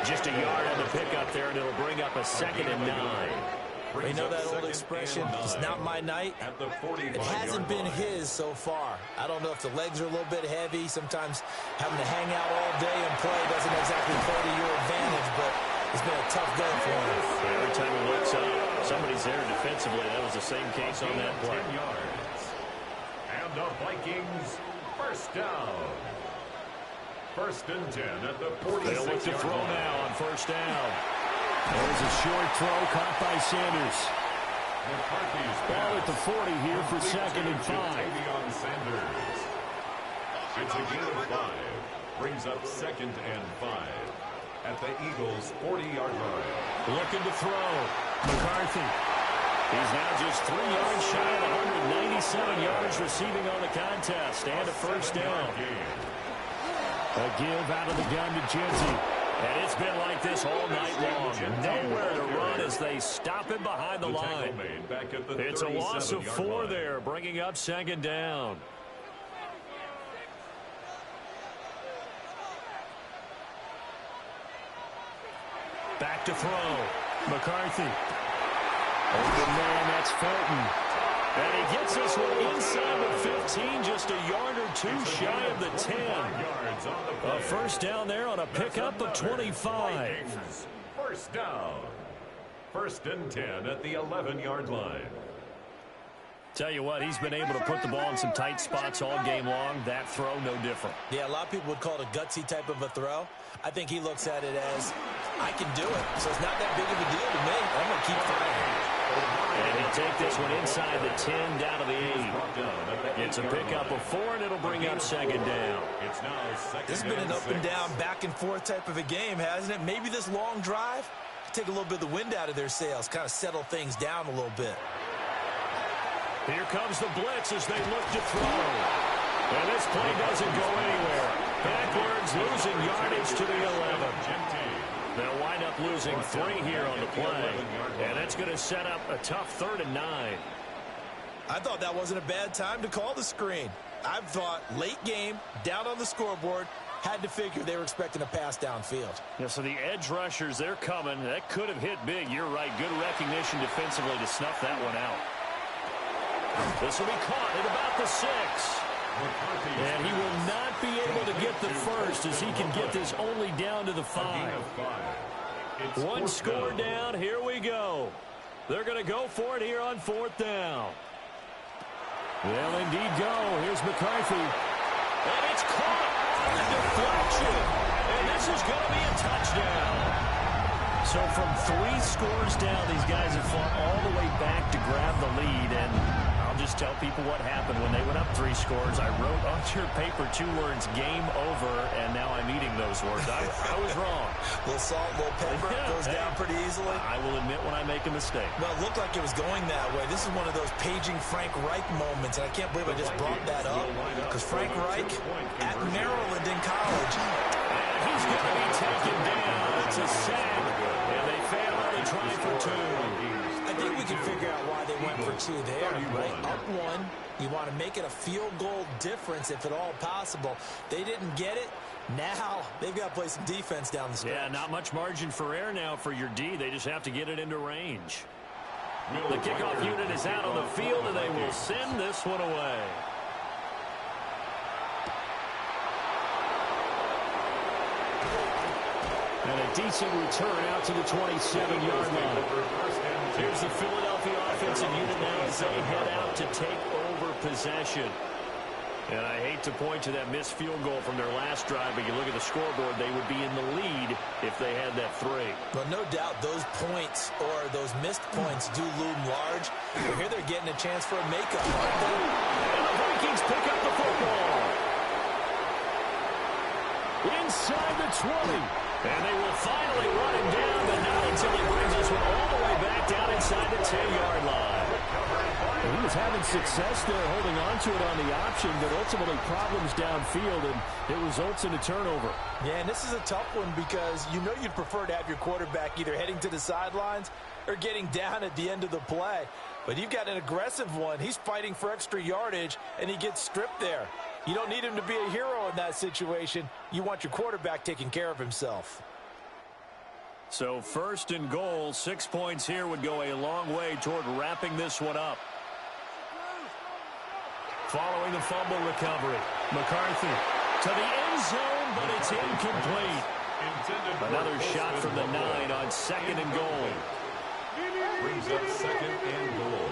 Just a yard on the pickup there, and it'll bring up a 2nd and 9. You know that old expression, it's not my night? It hasn't been his so far. I don't know if the legs are a little bit heavy. Sometimes having to hang out all day and play doesn't exactly play to your advantage, but it's been a tough day for him. Every time he looks up, somebody's there defensively. That was the same case on that play. 10 yards. And the Vikings, first down. 1st and 10 at the 46. They'll look to throw now on 1st down. There's a short throw caught by Sanders. Ball at the 40 here for 2nd and 5. It's a gain of 5. Brings up 2nd and 5 at the Eagles' 40-yard line. Looking to throw. McCarthy. He's now just 3 yards shy of 197 yards receiving on the contest, and a 1st down. A give out of the gun to Genty. And it's been like this all night long. Nowhere to run as they stop him behind the line. It's a loss of 4 there, bringing up 2nd down. Back to throw. McCarthy. Open man, that's Felton. And he gets this one inside the 15, just a yard or 2 shy of the 10. A 1st down there on a pickup of 25. 1st down. 1st and 10 at the 11-yard line. Tell you what, he's been able to put the ball in some tight spots all game long. That throw, no different. Yeah, a lot of people would call it a gutsy type of a throw. I think he looks at it as, I can do it, so it's not that big of a deal to me. I'm going to keep firing. And he'll take this one inside the 10 down to the 8. It's a pickup of 4, and it'll bring up 2nd down. This has been an up and down, back and forth type of a game, hasn't it? Maybe this long drive take a little bit of the wind out of their sails, kind of settle things down a little bit. Here comes the blitz as they look to throw. And this play doesn't go anywhere. Backwards, losing yardage to the 11. They'll wind up losing 3 here on the play. And that's going to set up a tough 3rd and 9. I thought that wasn't a bad time to call the screen. I thought late game, down on the scoreboard, had to figure they were expecting a pass downfield. Yeah, so the edge rushers, they're coming. That could have hit big. You're right. Good recognition defensively to snuff that one out. This will be caught at about the 6. And he will not be able to get the first as he can get this only down to the 5. 1 score down. Here we go. They're going to go for it here on 4th down. They'll indeed go. Here's McCarthy. And it's caught on the deflection. And this is going to be a touchdown. So from 3 scores down, these guys have fought all the way back to grab the lead. And I'll just tell people what happened when they went up 3 scores. I wrote on your paper 2 words, game over, and now I'm eating those words. I was wrong. A little salt, a little pepper, goes down pretty easily. I will admit when I make a mistake. Well, it looked like it was going that way. This is one of those paging Frank Reich moments, and I can't believe I just brought that up. Because Frank Reich at Maryland in college. And he's going to be taken down. It's a sack, and they fail on the try for 2. I think we can figure out why they went for 2 there, right? Up 1, You want to make it a field goal difference if at all possible. They didn't get it. Now they've got to play some defense down the stretch. Yeah, not much margin for error now for your D. They just have to get it into range. The kickoff unit is out on the field, and they will send this one away. And a decent return out to the 27-yard line. Here's the Philadelphia offensive unit now as they head out to take over possession. And I hate to point to that missed field goal from their last drive, but you look at the scoreboard, they would be in the lead if they had that 3. Well, no doubt those points or those missed points do loom large. But here they're getting a chance for a makeup, aren't they? And the Vikings pick up the football. Inside the 20. And they will finally run him down, but not until he brings this one all the way back down inside the 10-yard line. And he was having success there holding on to it on the option, but ultimately problems downfield, and it results in a turnover. Yeah, and this is a tough one because you know you'd prefer to have your quarterback either heading to the sidelines or getting down at the end of the play. But you've got an aggressive one. He's fighting for extra yardage, and he gets stripped there. You don't need him to be a hero in that situation. You want your quarterback taking care of himself. So 1st and goal, 6 points here would go a long way toward wrapping this one up. Following the fumble recovery, McCarthy to the end zone, but it's incomplete. Another shot from the 9 on 2nd and goal. Brings up 2nd and goal.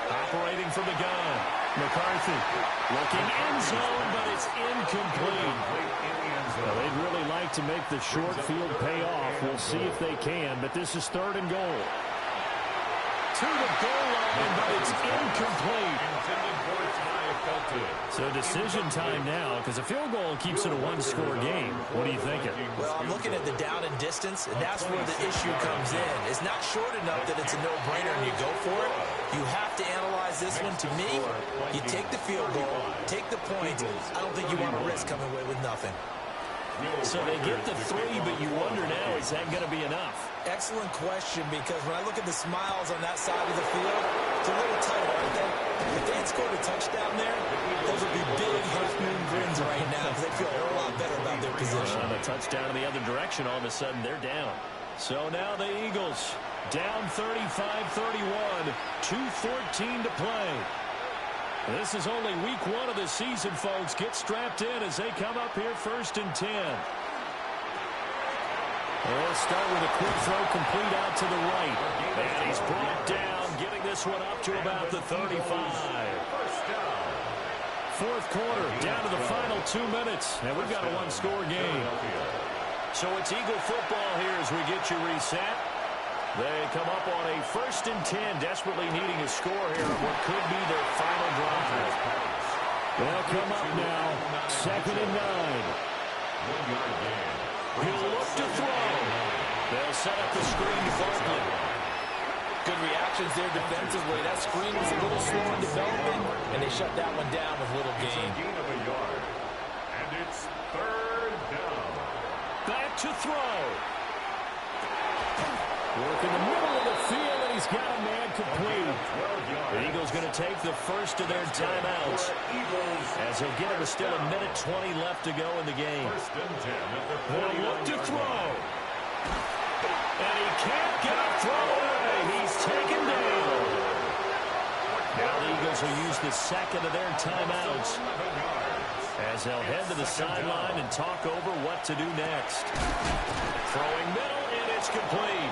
Operating from the gun, McCarthy looking end zone, but it's incomplete. Well, they'd really like to make the short field pay off. We'll see if they can, but this is 3rd and goal. To the goal line, but it's incomplete. So decision time now, because a field goal keeps it a one-score game. What are you thinking? Well, I'm looking at the down and distance, and that's where the issue comes in. It's not short enough that it's a no-brainer and you go for it. You have to analyze this one. To me, you take the field goal, take the point. I don't think you want to risk coming away with nothing. So they get the 3, but you wonder now, is that going to be enough? Excellent question, because when I look at the smiles on that side of the field, it's a little tight, aren't they? If they had scored a touchdown there, those would be big half-moon grins right now because they feel a whole lot better about their position. The touchdown in the other direction, all of a sudden they're down. So now the Eagles down 35-31, 2:14 to play. This is only week 1 of the season, folks. Get strapped in as they come up here 1st and 10. They'll start with a quick throw complete out to the right. And he's brought down, getting this one up to about the 35. 4th quarter, down to the final 2 minutes. And we've got a one-score game. So it's Eagle football here as we get you reset. They come up on a 1st and 10, desperately needing a score here on what could be their final drive. They'll come up now, 2nd and 9. He'll look to throw. They'll set up the screen to Barkley. Good reactions there defensively. That screen was a little slow in development, and they shut that one down with little gain. And it's 3rd down. Back to throw. Work in the middle of the field, and he's got a man complete. The Eagles going to take the first of their timeouts as he'll get him still 1:20 left to go in the game. 1st and 10 at the He'll look to throw. And he can't get a throw away. He's taken down. Now the Eagles will use the 2nd of their timeouts as they'll head to the sideline and talk over what to do next. Throwing middle, and it's complete.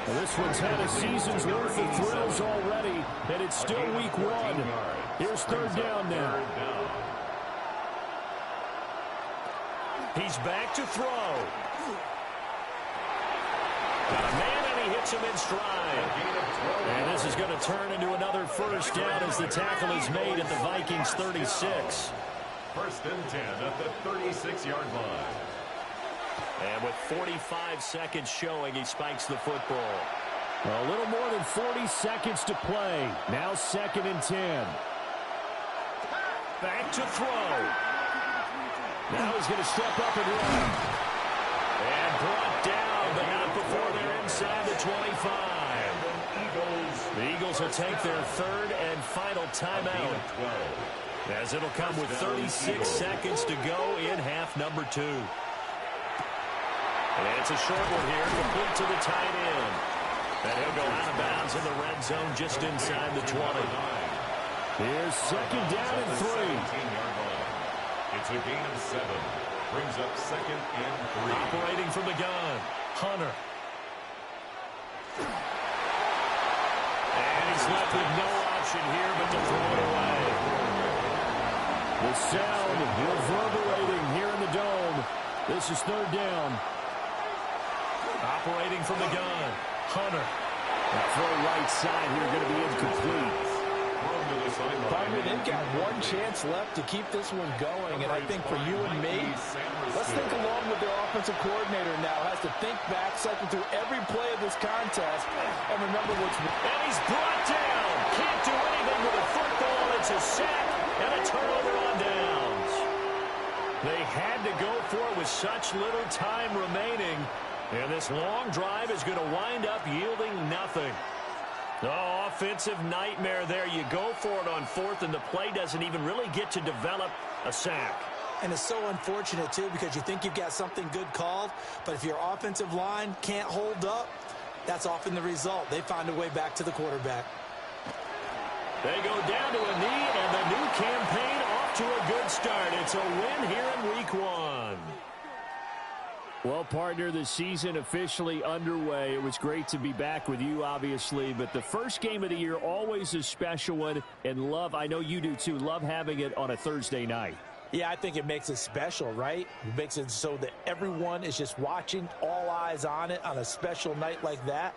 Well, this one's had a season's worth of thrills already, and it's still week 1. Here's 3rd down now. He's back to throw. Got a man, and he hits him in stride. And this is going to turn into another 1st down as the tackle is made at the Vikings 36. 1st and 10 at the 36-yard line. And with 45 seconds showing, he spikes the football. A little more than 40 seconds to play. Now 2nd and 10. Back to throw. Now he's going to step up and run. And brought down, but not before they're inside the 25. The Eagles will take their third and final timeout, as it'll come with 36 seconds to go in half number 2. And it's a short one here, complete to the tight end. And he'll go out of bounds in the red zone just inside the 20. Here's second down and 3. It's a gain of 7. Brings up second and 3. Operating from the gun, Hunter. And he's left with no option here but to throw it away. The sound reverberating here in the dome. This is third down. Operating from the gun, Hunter. That throw right side here going to be incomplete. Partner, they've got one chance left to keep this one going, and I think for you and me, let's think along with their offensive coordinator now. Has to think back, cycle through every play of this contest, and remember what's... And he's brought down. Can't do anything with a football. It's a sack and a turnover on downs. They had to go for it with such little time remaining, and this long drive is going to wind up yielding nothing. Oh, offensive nightmare there. You go for it on fourth, and the play doesn't even really get to develop a sack. And it's so unfortunate, too, because you think you've got something good called, but if your offensive line can't hold up, that's often the result. They find a way back to the quarterback. They go down to a knee, and the new campaign off to a good start. It's a win here in week 1. Well, partner, the season officially underway. It was great to be back with you, obviously, but the first game of the year, always a special one, and I know you do too, love having it on a Thursday night. Yeah, I think it makes it special, right? It makes it so that everyone is just watching, all eyes on it on a special night like that.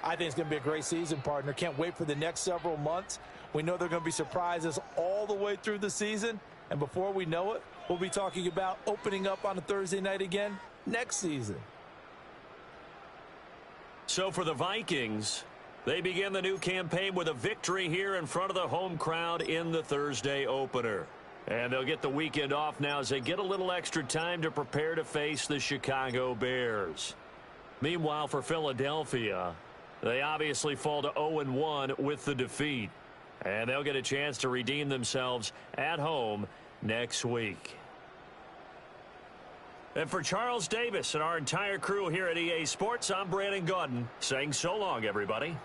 I think it's going to be a great season, partner. Can't wait for the next several months. We know there are going to be surprises all the way through the season, and before we know it, we'll be talking about opening up on a Thursday night again next season. So for the Vikings, they begin the new campaign with a victory here in front of the home crowd in the Thursday opener. And they'll get the weekend off now as they get a little extra time to prepare to face the Chicago Bears. Meanwhile, for Philadelphia, they obviously fall to 0-1 with the defeat. And they'll get a chance to redeem themselves at home next week. And for Charles Davis and our entire crew here at EA Sports, I'm Brandon Gaudin saying so long, everybody.